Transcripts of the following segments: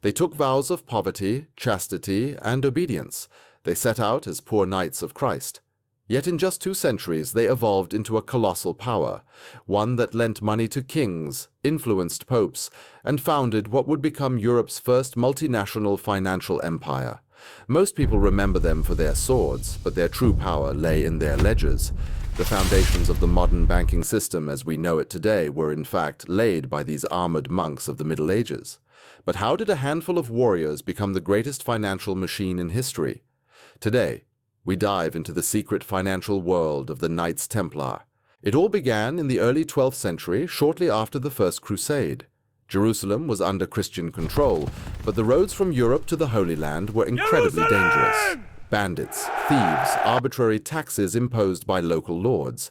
They took vows of poverty, chastity, and obedience. They set out as poor knights of Christ. Yet in just 2 centuries they evolved into a colossal power, one that lent money to kings, influenced popes, and founded what would become Europe's first multinational financial empire. Most people remember them for their swords, but their true power lay in their ledgers. The foundations of the modern banking system as we know it today were in fact laid by these armored monks of the Middle Ages. But how did a handful of warriors become the greatest financial machine in history? Today, we dive into the secret financial world of the Knights Templar. It all began in the early 12th century, shortly after the First Crusade. Jerusalem was under Christian control, but the roads from Europe to the Holy Land were incredibly dangerous. Bandits, thieves, arbitrary taxes imposed by local lords.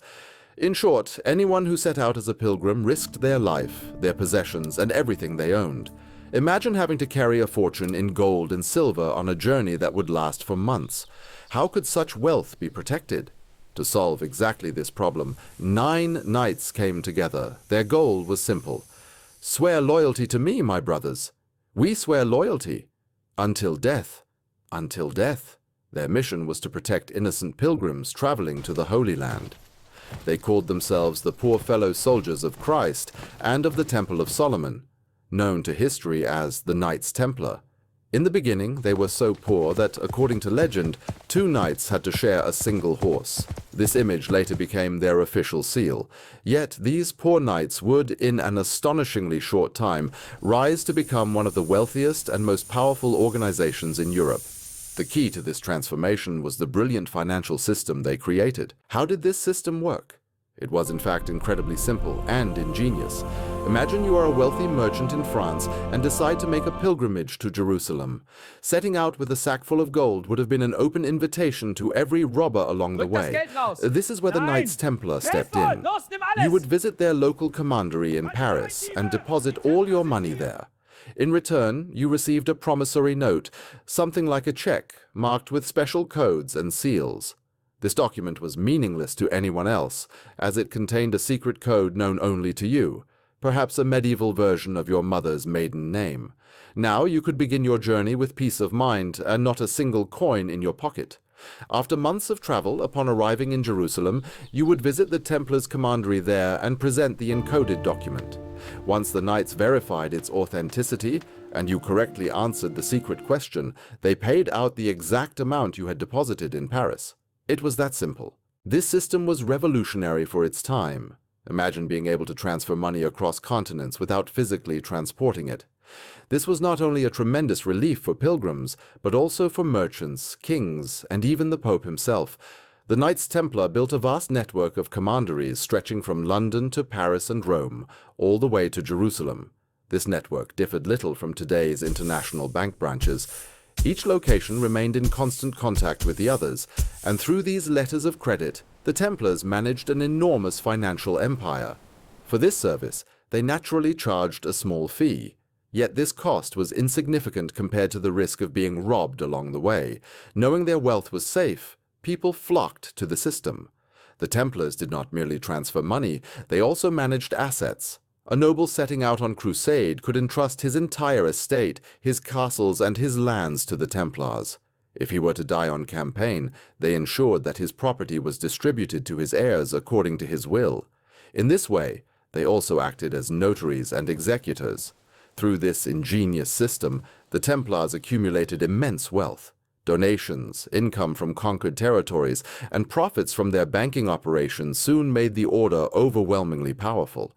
In short, anyone who set out as a pilgrim risked their life, their possessions, and everything they owned. Imagine having to carry a fortune in gold and silver on a journey that would last for months. How could such wealth be protected? To solve exactly this problem, 9 knights came together. Their goal was simple. Swear loyalty to me, my brothers. We swear loyalty. Until death. Until death. Their mission was to protect innocent pilgrims traveling to the Holy Land. They called themselves the poor fellow soldiers of Christ and of the Temple of Solomon, known to history as the Knights Templar. In the beginning, they were so poor that, according to legend, 2 knights had to share a single horse. This image later became their official seal. Yet these poor knights would, in an astonishingly short time, rise to become one of the wealthiest and most powerful organizations in Europe. The key to this transformation was the brilliant financial system they created. How did this system work? It was in fact incredibly simple and ingenious. Imagine you are a wealthy merchant in France and decide to make a pilgrimage to Jerusalem. Setting out with a sack full of gold would have been an open invitation to every robber along the way. This is where the Knights Templar stepped in. You would visit their local commandery in Paris and deposit all your money there. In return, you received a promissory note, something like a check, marked with special codes and seals. This document was meaningless to anyone else, as it contained a secret code known only to you, perhaps a medieval version of your mother's maiden name. Now you could begin your journey with peace of mind and not a single coin in your pocket. After months of travel, upon arriving in Jerusalem, you would visit the Templars' commandery there and present the encoded document. Once the knights verified its authenticity, and you correctly answered the secret question, they paid out the exact amount you had deposited in Paris. It was that simple. This system was revolutionary for its time. Imagine being able to transfer money across continents without physically transporting it. This was not only a tremendous relief for pilgrims, but also for merchants, kings, and even the Pope himself. The Knights Templar built a vast network of commanderies stretching from London to Paris and Rome, all the way to Jerusalem. This network differed little from today's international bank branches. Each location remained in constant contact with the others, and through these letters of credit, the Templars managed an enormous financial empire. For this service, they naturally charged a small fee. Yet this cost was insignificant compared to the risk of being robbed along the way. Knowing their wealth was safe, people flocked to the system. The Templars did not merely transfer money, they also managed assets. A noble setting out on crusade could entrust his entire estate, his castles, and his lands to the Templars. If he were to die on campaign, they ensured that his property was distributed to his heirs according to his will. In this way, they also acted as notaries and executors. Through this ingenious system, the Templars accumulated immense wealth. Donations, income from conquered territories, and profits from their banking operations soon made the order overwhelmingly powerful.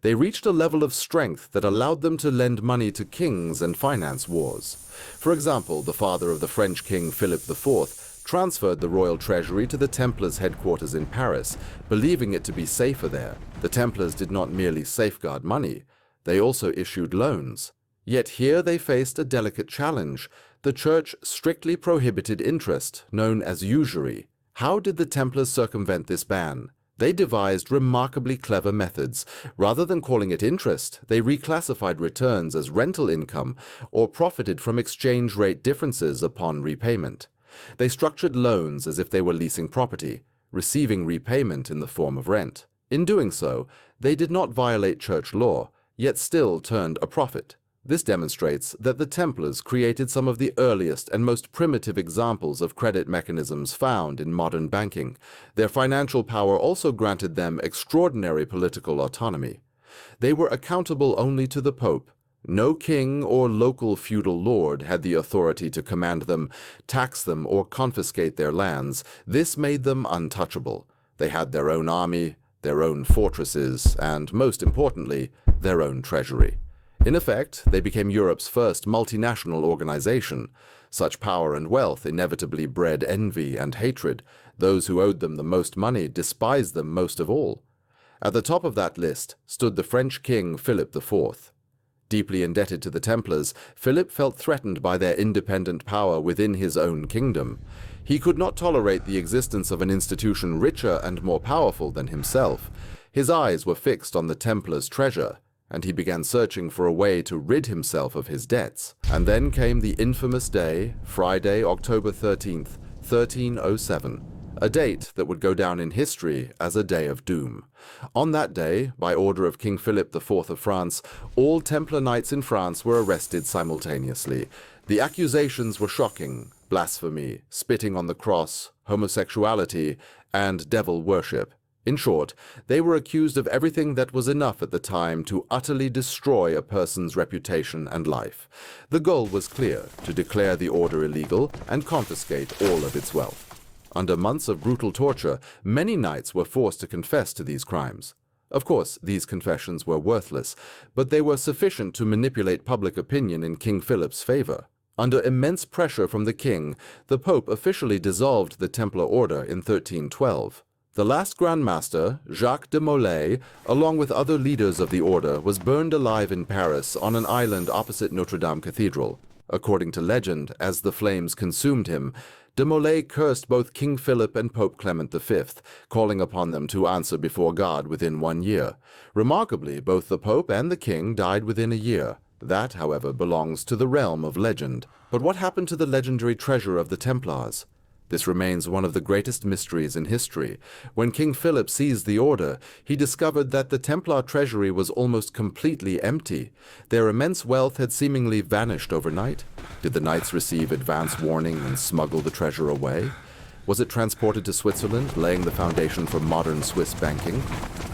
They reached a level of strength that allowed them to lend money to kings and finance wars. For example, the father of the French king Philip IV transferred the royal treasury to the Templars' headquarters in Paris, believing it to be safer there. The Templars did not merely safeguard money, they also issued loans. Yet here they faced a delicate challenge. The Church strictly prohibited interest, known as usury. How did the Templars circumvent this ban? They devised remarkably clever methods. Rather than calling it interest, they reclassified returns as rental income or profited from exchange rate differences upon repayment. They structured loans as if they were leasing property, receiving repayment in the form of rent. In doing so, they did not violate church law, yet still turned a profit. This demonstrates that the Templars created some of the earliest and most primitive examples of credit mechanisms found in modern banking. Their financial power also granted them extraordinary political autonomy. They were accountable only to the Pope. No king or local feudal lord had the authority to command them, tax them, or confiscate their lands. This made them untouchable. They had their own army, their own fortresses, and, most importantly, their own treasury. In effect, they became Europe's first multinational organization. Such power and wealth inevitably bred envy and hatred. Those who owed them the most money despised them most of all. At the top of that list stood the French king Philip IV. Deeply indebted to the Templars, Philip felt threatened by their independent power within his own kingdom. He could not tolerate the existence of an institution richer and more powerful than himself. His eyes were fixed on the Templars' treasure, and he began searching for a way to rid himself of his debts. And then came the infamous day, Friday, October 13th, 1307, a date that would go down in history as a day of doom. On that day, by order of King Philip IV of France, all Templar knights in France were arrested simultaneously. The accusations were shocking: blasphemy, spitting on the cross, homosexuality, and devil worship. In short, they were accused of everything that was enough at the time to utterly destroy a person's reputation and life. The goal was clear: to declare the order illegal and confiscate all of its wealth. Under months of brutal torture, many knights were forced to confess to these crimes. Of course, these confessions were worthless, but they were sufficient to manipulate public opinion in King Philip's favor. Under immense pressure from the king, the Pope officially dissolved the Templar Order in 1312. The last Grand Master, Jacques de Molay, along with other leaders of the order, was burned alive in Paris on an island opposite Notre Dame Cathedral. According to legend, as the flames consumed him, de Molay cursed both King Philip and Pope Clement V, calling upon them to answer before God within 1 year. Remarkably, both the Pope and the king died within a year. That, however, belongs to the realm of legend. But what happened to the legendary treasure of the Templars? This remains one of the greatest mysteries in history. When King Philip seized the order, he discovered that the Templar treasury was almost completely empty. Their immense wealth had seemingly vanished overnight. Did the knights receive advance warning and smuggle the treasure away? Was it transported to Switzerland, laying the foundation for modern Swiss banking?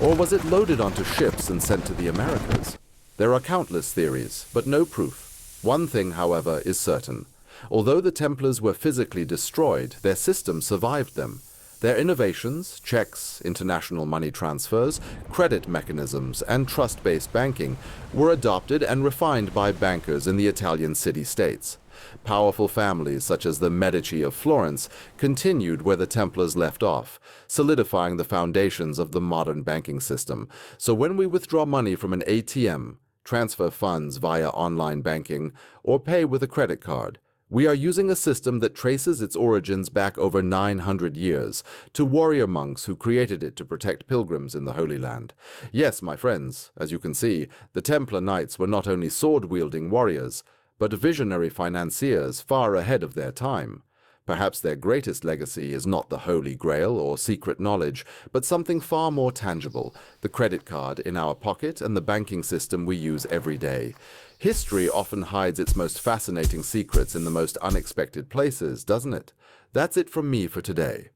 Or was it loaded onto ships and sent to the Americas? There are countless theories, but no proof. One thing, however, is certain. Although the Templars were physically destroyed, their system survived them. Their innovations, checks, international money transfers, credit mechanisms, and trust-based banking were adopted and refined by bankers in the Italian city-states. Powerful families such as the Medici of Florence continued where the Templars left off, solidifying the foundations of the modern banking system. So when we withdraw money from an ATM, transfer funds via online banking, or pay with a credit card, we are using a system that traces its origins back over 900 years, to warrior monks who created it to protect pilgrims in the Holy Land. Yes, my friends, as you can see, the Templar Knights were not only sword-wielding warriors, but visionary financiers far ahead of their time. Perhaps their greatest legacy is not the Holy Grail or secret knowledge, but something far more tangible: the credit card in our pocket and the banking system we use every day. History often hides its most fascinating secrets in the most unexpected places, doesn't it? That's it from me for today.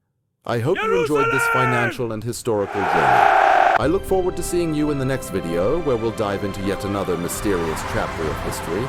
I hope you enjoyed this financial and historical journey. I look forward to seeing you in the next video, where we'll dive into yet another mysterious chapter of history.